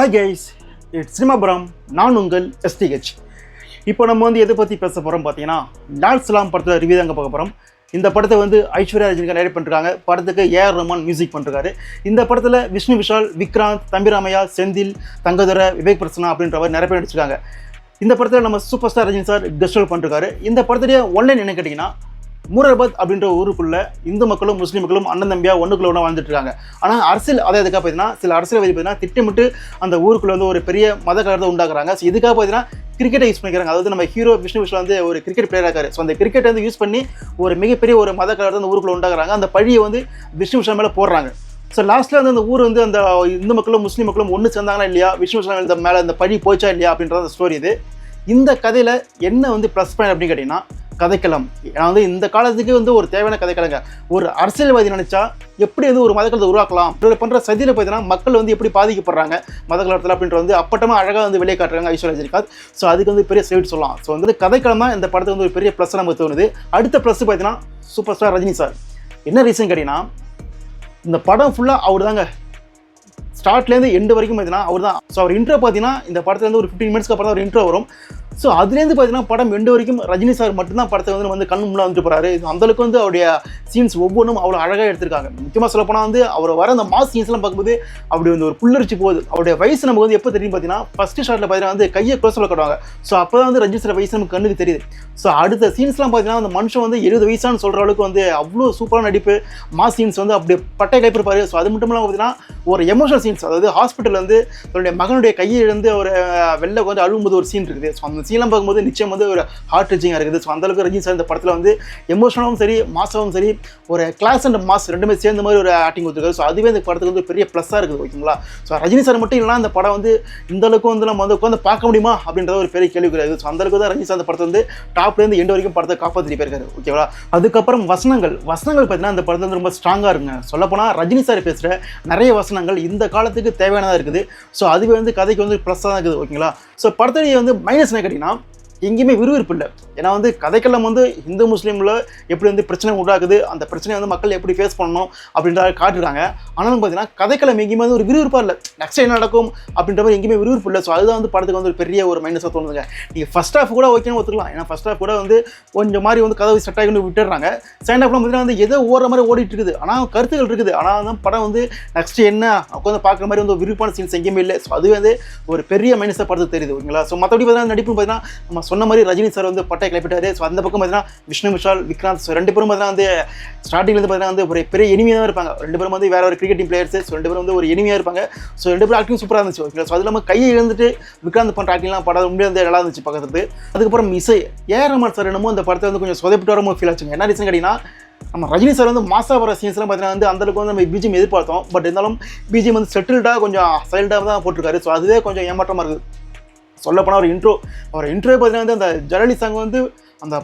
Hi guys, it's சினிமாபுரம். நான் உங்கள் STH. இப்போ நம்ம எதை பற்றி பேச போகிறோம் பார்த்தீங்கன்னா, லால் சலாம் படத்தில் ரிவ்யூ தாங்க பார்க்க போகிறோம். இந்த படத்தை ஐஸ்வர்யா ரஜினிகாந்த் டைரக்ட் பண்ணிருக்காங்க. படத்துக்கு AR ரஹ்மான் மியூசிக் பண்ணிருக்காரு. இந்த படத்தில் விஷ்ணு விஷால், விக்ராந்த், தம்பிராமையா, செந்தில், தங்கதுரை, விவேக் பிரசன்னா அப்படின்ற மாதிரி நிறைய பேர் நடிச்சிருக்காங்க. இந்த படத்தில் நம்ம super star Rajini sir guest role பண்ணிருக்காரு. இந்த படத்துடைய ஒன்லைன் என்ன கேட்டிங்கன்னா, மூராபாத் அப்படின்ற ஊருக்குள்ள இந்து மக்களும் முஸ்லீம் மக்களும் அண்ணன் தம்பியா ஒன்றுக்குள்ள ஒன்றா வாழ்ந்துட்டு இருக்காங்க. ஆனால் அரசியல் அதை எதுக்காக பார்த்தீங்கன்னா, சில அரசியல்வாதி பார்த்தீங்கன்னா திட்டமிட்டு அந்த ஊருக்குள்ள ஒரு பெரிய மத கலரத்தை உண்டாக்குறாங்க. ஸோ இதுக்காக பார்த்தீங்கன்னா கிரிக்கெட்டை யூஸ் பண்ணிக்கிறாங்க. அதாவது நம்ம ஹீரோ விஷ்ணு விஷால் ஒரு கிரிக்கெட் பிளேயராக இருக்காரு. ஸோ அந்த கிரிக்கெட்டை யூஸ் பண்ணி ஒரு மிகப்பெரிய ஒரு மத கலரத்தை அந்த ஊருக்குள்ள உண்டாக்குறாங்க. அந்த பழியை விஷ்ணு விஷால் மேலே போடுறாங்க. ஸோ லாஸ்ட்டில் அந்த ஊர் அந்த இந்து மக்களும் முஸ்லீம் மக்களும் ஒன்று சேர்ந்தாங்களா இல்லையா, விஷ்ணு விஷால் மேலே அந்த பழி போச்சா இல்லையா அப்படின்ற அந்த ஸ்டோரி இது. இந்த கதையில் என்ன ப்ளஸ் பாயிண்ட் அப்படின்னு கேட்டிங்கன்னா, கதைக்களம். ஏன்னா இந்த காலத்துக்கு ஒரு தேவையான கதைக்களங்க. ஒரு அரசியல்வாதி நினைச்சா எப்படி ஒரு மதக்கலத்தை உருவாக்கலாம், இதில் பண்ணுற சதியில் பார்த்தீங்கன்னா மக்கள் எப்படி பாதிக்கப்படுறாங்க மதக்கலத்தில் அப்படின்ற அப்பட்டமாக அழகாக வெளியே காட்டுறாங்க ஐஸ்வர்யா ரஜினிகாந்த். ஸோ அதுக்கு பெரிய சைட் சொல்லலாம். ஸோ கதைக்களம் தான் இந்த படத்துக்கு ஒரு பெரிய ப்ளஸ் நமக்கு தோணுது. அடுத்த ப்ளஸ் பார்த்தீங்கன்னா சூப்பர் ஸ்டார் ரஜினி சார். என்ன ரீசன் கேட்டிங்கன்னா, இந்த படம் ஃபுல்லாக அவர் தாங்க. ஸ்டார்ட்லேருந்து எண்டு வரைக்கும் பார்த்தீங்கன்னா அவர் தான். ஸோ அவர் இன்ட்ரோ பார்த்தீங்கன்னா இந்த படத்துலேருந்து ஒரு 15 மினிட்ஸ்க்கு அப்புறம் தான் ஒரு இன்ட்ரோ வரும். ஸோ அதுலேருந்து பார்த்தீங்கன்னா படம் எண்டு வரைக்கும் ரஜினி சார் மட்டும்தான் படத்தை கண் முன்னாடி வந்துட்டு போகிறாரு. அந்தளவுக்கு அவருடைய சீன்ஸ் ஒவ்வொன்றும் அவ்வளோ அழகாக எடுத்திருக்காங்க. முக்கியமாக சொல்லப்போனால் அவர் வர அந்த மாஸ் சீன்ஸ்லாம் பார்க்கும்போது அப்படி ஒரு புல்லரிச்சு போகுது. அவருடைய வயசு நமக்கு எப்போ தெரியும் பார்த்தீங்கன்னா, ஃபஸ்ட்டு ஷாட்டில் பார்த்தீங்கன்னா கையை க்ளோஸில் கட்டுவாங்க. ஸோ அப்போ தான் ரஜினி சார் வயசு நமக்கு கண்ணுக்கு தெரியுது. ஸோ அடுத்த சீன்ஸ்லாம் பார்த்தீங்கன்னா அந்த மனுஷன் 70 வயசான்னு சொல்கிற அளவுக்கு அவ்வளோ சூப்பரான நடிப்பு. மாஸ் சீன்ஸ் அப்படியே பட்டை கைப்பிருப்பார். ஸோ அது மட்டும் இல்லாமல் பார்த்தீங்கன்னா ஒரு எமோஷனல் சீன்ஸ், அதாவது ஹாஸ்பிட்டல் தன்னுடைய மகனுடைய கையை ஒரு வெளில அழுகும்போது ஒரு சீன் இருக்குது. ஸோ அந்த சீன்லாம் பார்க்கும்போது நிச்சயம் ஒரு ஹார்ட் டச்சிங்காக இருக்குது. ஸோ அந்தளவுக்கு ரஜினி சார் இந்த படத்தில் எமோஷனலும் சரி மாசாவும் சரி ஒரு கிளாஸ் அண்ட் மாஸ் ரெண்டுமே சேர்ந்த மாதிரி ஒரு ஆக்டிங் கொடுத்துருக்காரு. ஸோ அதுவே இந்த படத்துக்கு பெரிய ப்ளஸ்ஸாக இருக்குது. ஓகேங்களா? ஸோ ரஜினி சார் மட்டும் இல்லைனா இந்த படம் இந்த அளவுக்கு நம்ம உட்காந்து பார்க்க முடியுமா அப்படின்றத ஒரு பெரிய கேள்வி கிடையாது. ஸோ அந்தளவுக்கு தான் ரஜினி சார் அந்த படத்தை டாப்லேருந்து எண்டு வரைக்கும் படத்தை காப்பாற்றி போயிருக்காரு. ஓகேவா? அதுக்கப்புறம் வசனங்கள் பார்த்தீங்கன்னா இந்த படத்தை ரொம்ப ஸ்ட்ராங்காக இருக்குங்க. சொல்லப்போனால் ரஜினி சார் பேசுகிற நிறைய வசனங்கள் இந்த காலத்துக்கு தேவையானதாக இருக்குது. ஸோ அதுவே கதைக்கு ப்ளஸ்ஸாக தான் இருக்குது. ஓகேங்களா? ஸோ படத்துடைய மைனஸ் என்ன கேட்டிங்கன்னா, எங்கேயுமே விறுவிறுப்பு இல்லை. ஏன்னா கதைக்கெல்லாம் இந்து முஸ்லீமில் எப்படி பிரச்சனை உண்டாக்குது, அந்த பிரச்சனையை மக்கள் எப்படி ஃபேஸ் பண்ணணும் அப்படின்றத காட்டுறாங்க. ஆனாலும் பார்த்தீங்கன்னா கதைக்களம் எங்கேயுமே ஒரு விறுவிறுப்பாக இல்லை. நெக்ஸ்ட் என்ன நடக்கும் அப்படின்ற மாதிரி எங்கேயுமே விறுவிறுப்பு இல்லை. ஸோ அதுதான் படத்துக்கு ஒரு பெரிய ஒரு மைனஸாக தோணுதுங்க. நீங்கள் ஃபஸ்ட் ஹாஃப் கூட ஓகேன்னு ஒத்துக்கலாம். ஏன்னா ஃபஸ்ட் ஹாஃப் கூட கொஞ்சம் மாதிரி கதவு செட் ஆகி விட்டுறாங்க. செகண்ட் ஹாஃப்லாம் பார்த்தீங்கன்னா ஏதோ ஓடுற மாதிரி ஓடிட்டு இருக்குது. ஆனால் கருத்துக்கள் இருக்குது. ஆனால் படம் நெக்ஸ்ட் என்ன உட்காந்து பார்க்குற மாதிரி விறுவிறுப்பான சீன்ஸ் எங்கேயுமே இல்லை. ஸோ அதுவே ஒரு பெரிய மைனஸாக படத்துக்கு தெரியுது. ஓகேங்களா? ஸோ மற்றபடி பார்த்தீங்கன்னா நடிப்பு பார்த்தீங்கன்னா நம்ம சொன்ன மாதிரி ரஜினி சார் பட்டை கிளப்பிட்டாரு. ஸோ அந்த பக்கம் பார்த்தீங்கன்னா விஷ்ணு விஷால், விக்ராந்த், ஸோ ரெண்டு பேரும் பார்த்தீங்கன்னா ஸ்டார்டிங்லேருந்து பார்த்தீங்கன்னா ஒரு பெரிய எனிமியாக தான் இருப்பாங்க. ரெண்டு பேரும் வேற ஒரு கிரிக்கெட் டீம் பிளேயர்ஸ். ஸோ ரெண்டு பேரும் ஒரு எனிமியாக இருப்பாங்க. ஸோ ரெண்டு பேரும் ஆக்டிங் சூப்பராக இருந்துச்சு. ஓகே. ஸோ அது இல்லாமல் கையை இழந்துட்டு விக்ராந்த் பண்ணுற ஆக்டிங்லாம் படம் உண்மையாக நல்லா இருந்துச்சு பார்க்கறது. அதுக்கப்புறம் இசை AR ரஹ்மான் சார் என்னமோ அந்த படத்தை கொஞ்சம் சொதப்பிட்டு வரமோ ஃபீல் ஆச்சுங்க. என்ன ரீசன் கேட்டிங்கன்னா, நம்ம ரஜினி சார் மாசா வர சீன்ஸ்லாம் பார்த்தீங்கன்னா அந்தளவுக்கு நம்ம பிஜிஎம் எதிர்பார்த்தோம். பட் இருந்தாலும் பிஜிஎம் செட்டில்டாக கொஞ்சம் சைல்டாக தான் போட்டிருக்காரு. ஸோ அதுவே கொஞ்சம் ஏமாற்றமாக இருக்குது. சொல்லப்போனால் ஒரு இன்ட்ரோ பார்த்தீங்கன்னா அந்த ஜலலி சாங் அந்த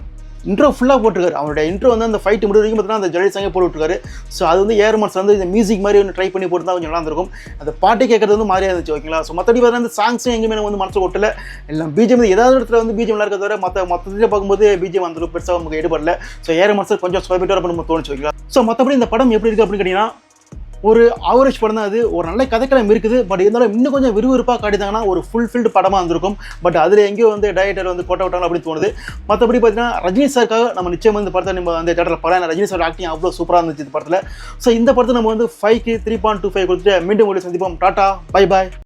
இன்ட்ரோ ஃபுல்லாக போட்டிருக்காரு. அவருடைய இன்ட்ரோ அந்த ஃபைட் முடிவு வரைக்கும் பார்த்தீங்கன்னா அந்த ஜலலி சாங்கே போட்டு விட்டுருக்காரு. ஸோ அது AR ரஹ்மான் இந்த மியூசிக் மாதிரி ட்ரை பண்ணி போட்டு தான் கொஞ்சம் நல்லா இருந்திருக்கும். அந்த பாட்டு கேட்கறது மாதிரியாக இருந்துச்சு. ஓகேங்களா? ஸோ மற்றபடி பார்த்தீங்கன்னா சாங்ஸும் எங்கேயுமே மனசு கொட்டல. எல்லாம் பிஜிஎம் ஏதாவது இடத்துல பிஜிஎம் இருக்கிறத தவிர மற்றதில் பார்க்கும்போது பிஜிஎம் அந்த பெருசாக நமக்கு ஈடுபடல. ஸோ AR ரஹ்மான் கொஞ்சம் சொதப்பிட்டு வர நம்ம தோணுச்சு. ஓகேங்களா? ஸோ மற்றபடி இந்த படம் எப்படி இருக்குது அப்படின்னு கேட்டிங்கன்னா, ஒரு ஆவரேஜ் படம் தான் அது. ஒரு நல்ல கதைக்களம் இருக்குது. பட் இருந்தாலும் இன்னும் கொஞ்சம் விறுவிறுப்பாக காட்டிதாங்கன்னா ஒரு ஃபுல்ஃபில்டு படமாக இருந்திருக்கும். பட் அதில் எங்கேயோ டைரக்டர் கோட்டை விட்டாங்க அப்படின்னு தோணுது. மற்றபடி பார்த்தீங்கன்னா ரஜினி சாருக்காக நம்ம நிச்சயம் இந்த படத்தை நம்ம தேட்டரில் படம். ரஜினி சார் ஆக்டிங் அவ்வளோ சூப்பராக இருந்துச்சு இந்த படத்தில். ஸோ இந்த படத்தை நம்ம 5க்கு 3.25 கொடுத்துட்டு மீண்டும் சந்திப்போம். Tata, bye bye.